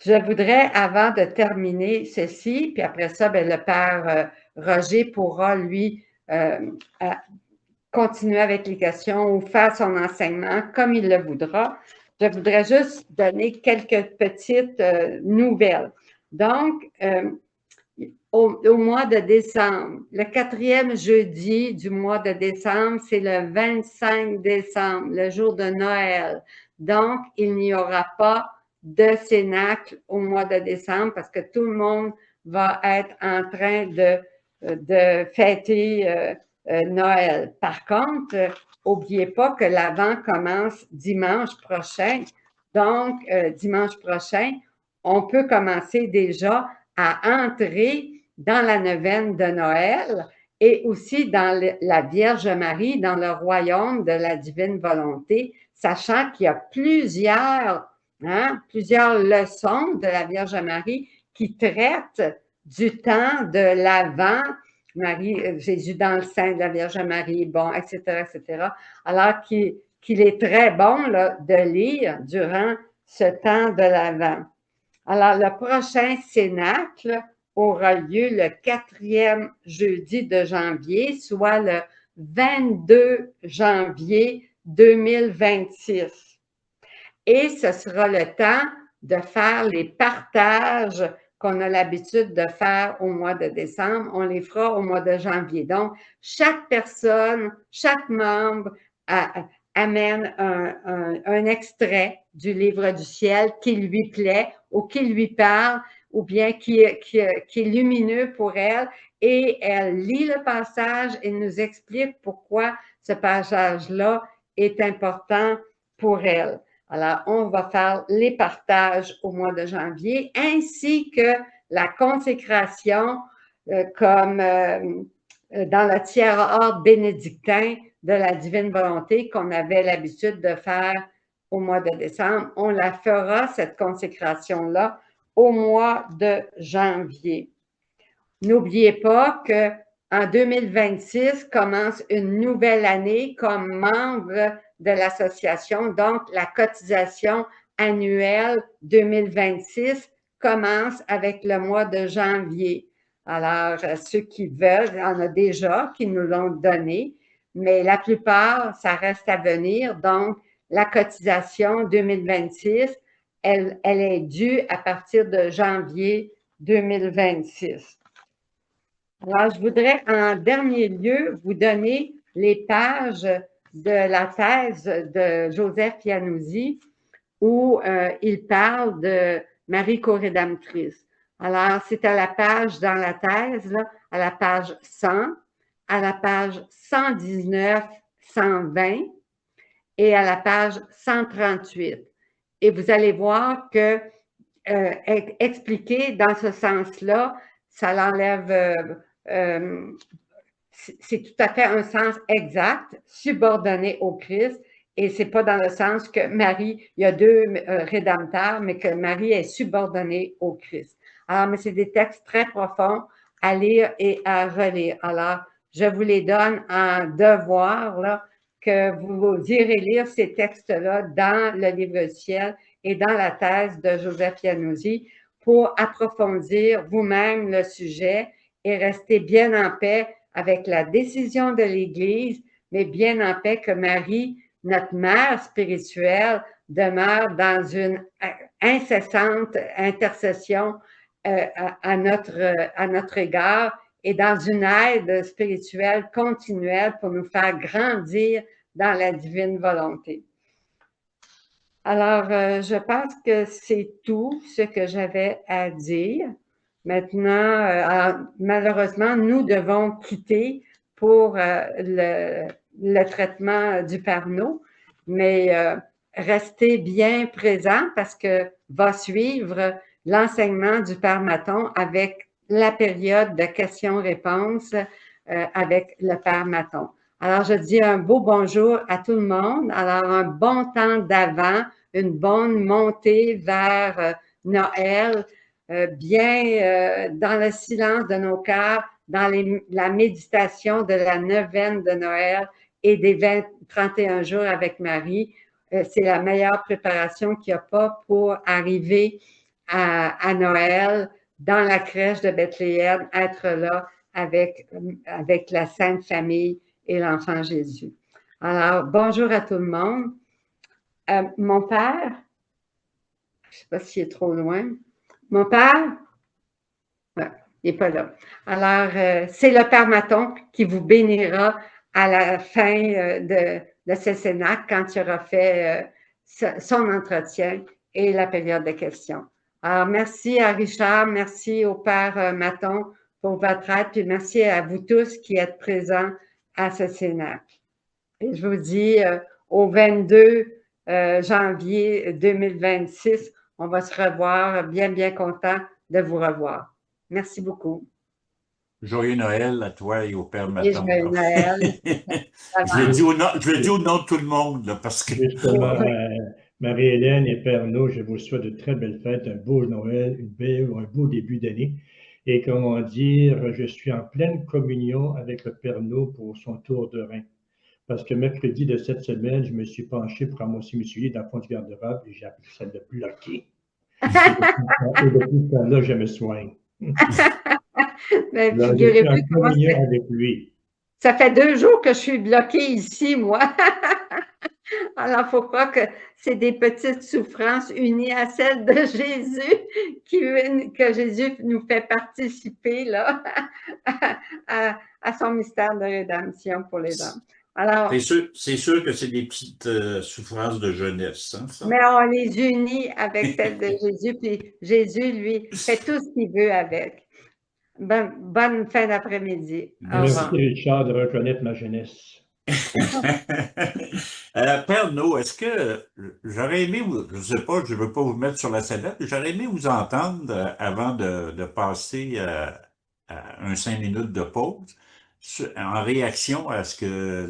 Je voudrais, avant de terminer ceci, puis après ça, le Père Roger pourra, lui, continuer avec les questions ou faire son enseignement comme il le voudra. Je voudrais juste donner quelques petites nouvelles. Donc, au mois de décembre, le 4e jeudi du mois de décembre, c'est le 25 décembre, le jour de Noël. Donc, il n'y aura pas de cénacle au mois de décembre parce que tout le monde va être en train de fêter Noël. Par contre, n'oubliez pas que l'Avent commence dimanche prochain. Donc, dimanche prochain, on peut commencer déjà à entrer dans la neuvaine de Noël et aussi dans la Vierge Marie, dans le royaume de la divine volonté, sachant qu'il y a plusieurs leçons de la Vierge Marie qui traitent du temps de l'Avent, Jésus dans le sein de la Vierge Marie, bon, etc., etc. Alors qu'il est très bon là, de lire durant ce temps de l'Avent. Alors, le prochain cénacle aura lieu le 4e jeudi de janvier, soit le 22 janvier 2026. Et ce sera le temps de faire les partages qu'on a l'habitude de faire au mois de décembre. On les fera au mois de janvier. Donc, chaque personne, chaque membre amène un extrait du livre du ciel qui lui plaît ou qui lui parle ou bien qui est lumineux pour elle et elle lit le passage et nous explique pourquoi ce passage-là est important pour elle. Alors, on va faire les partages au mois de janvier ainsi que la consécration comme dans le tiers-ordre bénédictin de la divine volonté qu'on avait l'habitude de faire au mois de décembre. On la fera, cette consécration-là, au mois de janvier. N'oubliez pas qu'en 2026 commence une nouvelle année comme membre de l'association. Donc, la cotisation annuelle 2026 commence avec le mois de janvier. Alors, ceux qui veulent, il y en a déjà qui nous l'ont donné, mais la plupart, ça reste à venir. Donc, la cotisation 2026, elle est due à partir de janvier 2026. Alors, je voudrais en dernier lieu vous donner les pages de la thèse de Joseph Pianuzzi où il parle de Marie co-rédemptrice. Alors, c'est à la page dans la thèse, là, à la page 100, à la page 119, 120 et à la page 138. Et vous allez voir que expliquer dans ce sens-là, ça l'enlève, c'est tout à fait un sens exact, subordonné au Christ, et c'est pas dans le sens que Marie, il y a deux rédempteurs, mais que Marie est subordonnée au Christ. Alors, mais c'est des textes très profonds à lire et à relire. Alors, je vous les donne en devoir, là, que vous irez lire ces textes-là dans le livre du ciel et dans la thèse de Joseph Pianuzzi pour approfondir vous-même le sujet et rester bien en paix avec la décision de l'Église, mais bien en paix que Marie, notre mère spirituelle, demeure dans une incessante intercession à notre égard et dans une aide spirituelle continuelle pour nous faire grandir dans la divine volonté. Alors, je pense que c'est tout ce que j'avais à dire. Maintenant, malheureusement, nous devons quitter pour le traitement du Père-Nous, mais restez bien présents parce que va suivre l'enseignement du Père Maton avec la période de questions-réponses avec le Père Maton. Alors, je dis un beau bonjour à tout le monde. Alors, un bon temps d'avant, une bonne montée vers Noël, bien dans le silence de nos cœurs, dans la méditation de la neuvaine de Noël et des 31 jours avec Marie. C'est la meilleure préparation qu'il n'y a pas pour arriver à Noël dans la crèche de Bethléem, être là avec la Sainte Famille et l'enfant Jésus. Alors, bonjour à tout le monde. Mon père, je ne sais pas s'il est trop loin. Mon père, ouais, il n'est pas là. Alors, c'est le Père Maton qui vous bénira à la fin de ce Cénacle quand il aura fait son entretien et la période de questions. Alors, merci à Richard, merci au Père Maton pour votre aide, puis merci à vous tous qui êtes présents à ce Cénacle. Et je vous dis au 22 janvier 2026, on va se revoir, bien, bien content de vous revoir. Merci beaucoup. Joyeux Noël à toi et au Père Maton. Et joyeux Noël. Je le dis au nom de tout le monde, là, parce que... Justement, Marie-Hélène et Père No, je vous souhaite de très belles fêtes, un beau Noël, un beau début d'année. Et comment dire, je suis en pleine communion avec le Père No pour son tour de rein. Parce que mercredi de cette semaine, je me suis penché pour ramasser mes souliers dans le fond du garde-robe et j'ai appris ça de bloquer. Et depuis ce temps-là, je me soigne. Ben, je suis en communion avec lui. Ça fait 2 jours que je suis bloquée ici, moi. Alors, il ne faut pas que c'est des petites souffrances unies à celles de Jésus que Jésus nous fait participer là, à son mystère de rédemption pour les hommes. Alors, c'est sûr que c'est des petites souffrances de jeunesse. Hein, ça. Mais on les unit avec celles de Jésus, puis Jésus, lui, fait tout ce qu'il veut avec. Bonne fin d'après-midi. Merci, Richard, de reconnaître ma jeunesse. Père No, est-ce que j'aurais aimé, je ne sais pas, je ne veux pas vous mettre sur la sellette, mais j'aurais aimé vous entendre avant de passer à un 5 minutes de pause, en réaction à ce que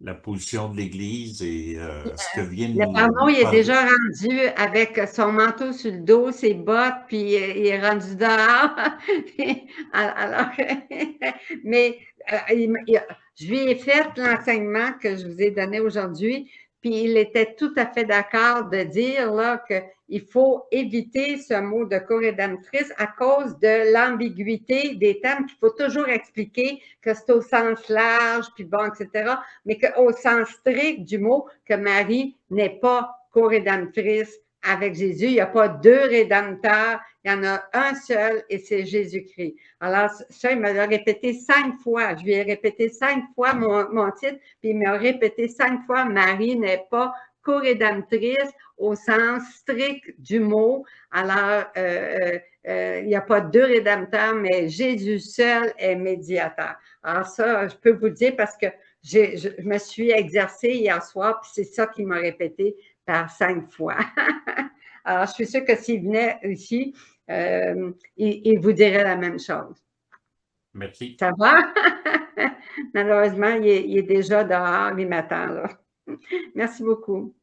la position de l'Église et ce que vient de nous... Le Père No, il est déjà rendu avec son manteau sur le dos, ses bottes, puis il est rendu dehors. Alors, mais je lui ai fait l'enseignement que je vous ai donné aujourd'hui, puis il était tout à fait d'accord de dire là qu'il faut éviter ce mot de co-rédemptrice à cause de l'ambiguïté des termes, qu'il faut toujours expliquer que c'est au sens large, puis bon, etc., mais qu'au sens strict du mot, que Marie n'est pas co-rédemptrice avec Jésus. Il n'y a pas deux rédempteurs, il y en a un seul et c'est Jésus-Christ. Alors, ça, il me l'a répété 5 fois. Je lui ai répété 5 fois mon titre, puis il m'a répété 5 fois, Marie n'est pas co-rédemptrice au sens strict du mot. Alors, il n'y a pas deux rédempteurs, mais Jésus seul est médiateur. Alors ça, je peux vous le dire parce que je me suis exercée hier soir, puis c'est ça qu'il m'a répété par 5 fois. Alors, je suis sûre que s'il venait ici, il vous dirait la même chose. Merci. Ça va? Malheureusement, il est déjà dehors, il m'attend là. Merci beaucoup.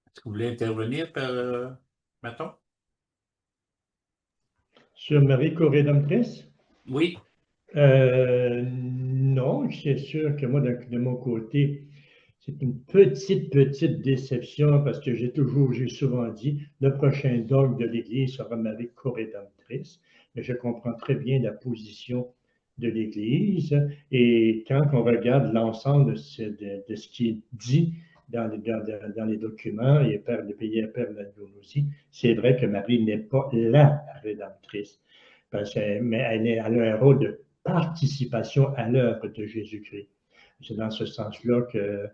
Est-ce que vous voulez intervenir, Maton? Sur Marie co-rédemptrice? Oui. Non, c'est sûr que moi, de mon côté, c'est une petite déception parce que j'ai souvent dit, le prochain dogme de l'Église sera Marie co-rédemptrice. Mais je comprends très bien la position de l'Église. Et quand on regarde l'ensemble de ce qui est dit dans les documents, et Père aussi, c'est vrai que Marie n'est pas la rédemptrice, mais elle a un rôle de participation à l'œuvre de Jésus-Christ. C'est dans ce sens-là que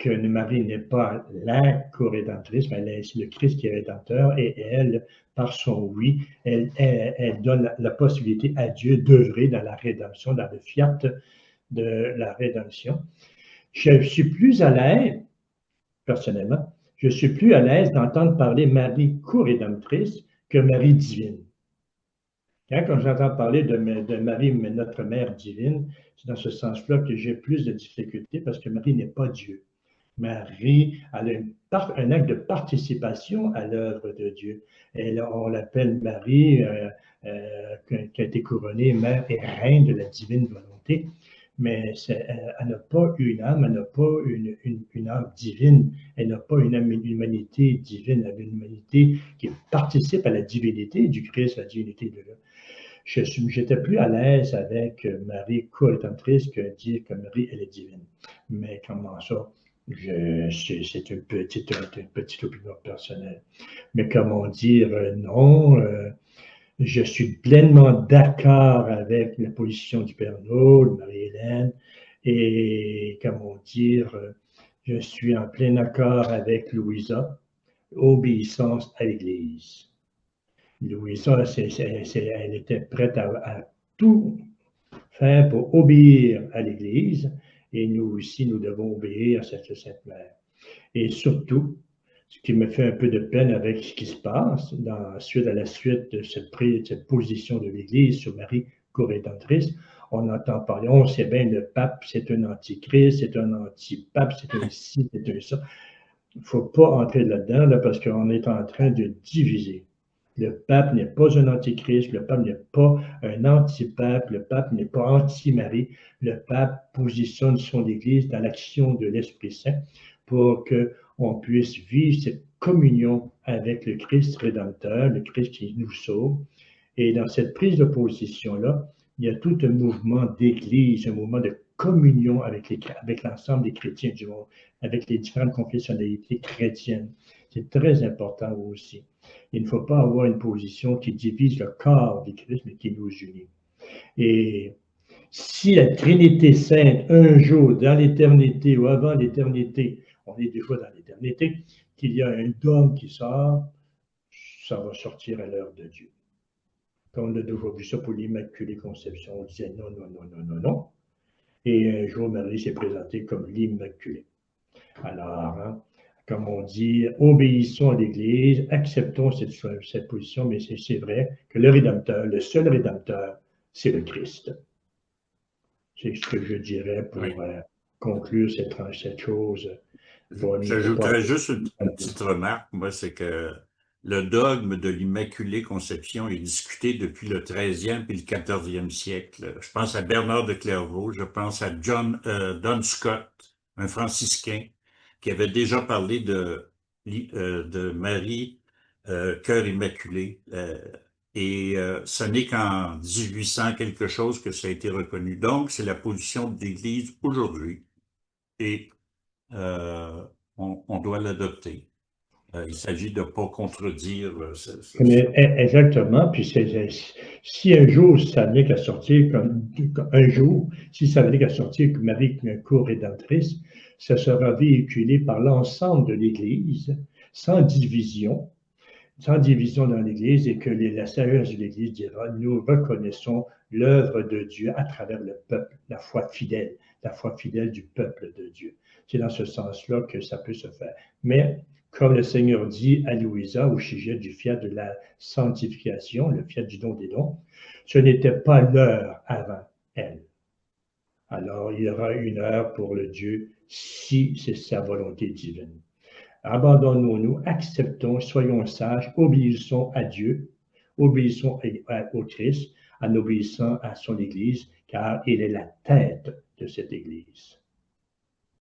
Marie n'est pas la co-rédemptrice, mais c'est le Christ qui est rédempteur, et elle, par son oui, elle donne la possibilité à Dieu d'œuvrer dans la rédemption, dans le fiat de la rédemption. Je suis plus à l'aise, personnellement, je suis plus à l'aise d'entendre parler Marie co-rédemptrice que Marie divine. Quand j'entends parler de Marie, notre Mère divine, c'est dans ce sens-là que j'ai plus de difficultés parce que Marie n'est pas Dieu. Marie a un acte de participation à l'œuvre de Dieu. On l'appelle Marie, qui a été couronnée Mère et Reine de la divine volonté, mais elle n'a pas une âme, elle n'a pas une âme divine, elle n'a pas une humanité divine, elle a une humanité qui participe à la divinité du Christ, la divinité de l'homme. J'étais plus à l'aise avec Marie co-rédemptrice que dire que Marie, elle est divine. Mais comment ça? C'est une petite opinion personnelle. Mais comment dire, non, je suis pleinement d'accord avec la position du Père Noël, Marie-Hélène, et comment dire, je suis en plein accord avec Louisa, obéissance à l'Église. Louisa, elle était prête à tout faire pour obéir à l'Église, et nous aussi, nous devons obéir à cette Sainte Mère. Et surtout, ce qui me fait un peu de peine avec ce qui se passe, suite à cette position de l'Église sur Marie co-rédemptrice, on entend parler, on sait bien, le pape, c'est un antichrist, c'est un antipape, c'est un ci, c'est un ça. Il ne faut pas entrer là-dedans, là, parce qu'on est en train de diviser. Le pape n'est pas un antichrist, le pape n'est pas un antipape, le pape n'est pas anti-Marie. Le pape positionne son Église dans l'action de l'Esprit Saint pour qu'on puisse vivre cette communion avec le Christ rédempteur, le Christ qui nous sauve. Et dans cette prise de position-là, il y a tout un mouvement d'Église, un mouvement de communion avec l'ensemble des chrétiens du monde, avec les différentes confessionnalités chrétiennes. C'est très important aussi. Il ne faut pas avoir une position qui divise le corps du Christ, mais qui nous unit. Et si la Trinité sainte, un jour, dans l'éternité ou avant l'éternité, on est déjà dans l'éternité, qu'il y a un dogme qui sort, ça va sortir à l'heure de Dieu. Quand on a déjà vu ça pour l'Immaculée Conception, on disait non, non, non, non, non, non. Et un jour, Marie s'est présentée comme l'Immaculée. Alors, comme on dit, obéissons à l'Église, acceptons cette position, mais c'est vrai que le Rédempteur, le seul Rédempteur, c'est le Christ. C'est ce que je dirais pour conclure cette chose. J'ajouterais juste une petite remarque, moi, c'est que le dogme de l'Immaculée Conception est discuté depuis le 13e puis le 14e siècle. Je pense à Bernard de Clairvaux, je pense à John Duns Scott, un franciscain, qui avait déjà parlé de Marie, cœur immaculé. Ce n'est qu'en 1800 quelque chose que ça a été reconnu. Donc, c'est la position de l'Église aujourd'hui. Et on doit l'adopter. Il s'agit de ne pas contredire. Exactement. Puis si un jour ça venait qu'à sortir si ça venait qu'à sortir comme Marie co-rédemptrice, ça sera véhiculé par l'ensemble de l'Église, sans division dans l'Église, et que la sagesse de l'Église dira: nous reconnaissons l'œuvre de Dieu à travers le peuple, la foi fidèle du peuple de Dieu. C'est dans ce sens-là que ça peut se faire. Mais comme le Seigneur dit à Louisa au sujet du fiat de la sanctification, le fiat du don des dons, ce n'était pas l'heure avant elle. Alors, il y aura une heure pour le Dieu si c'est sa volonté divine. Abandonnons-nous, acceptons, soyons sages, obéissons à Dieu, obéissons au Christ, en obéissant à son Église, car il est la tête de cette Église.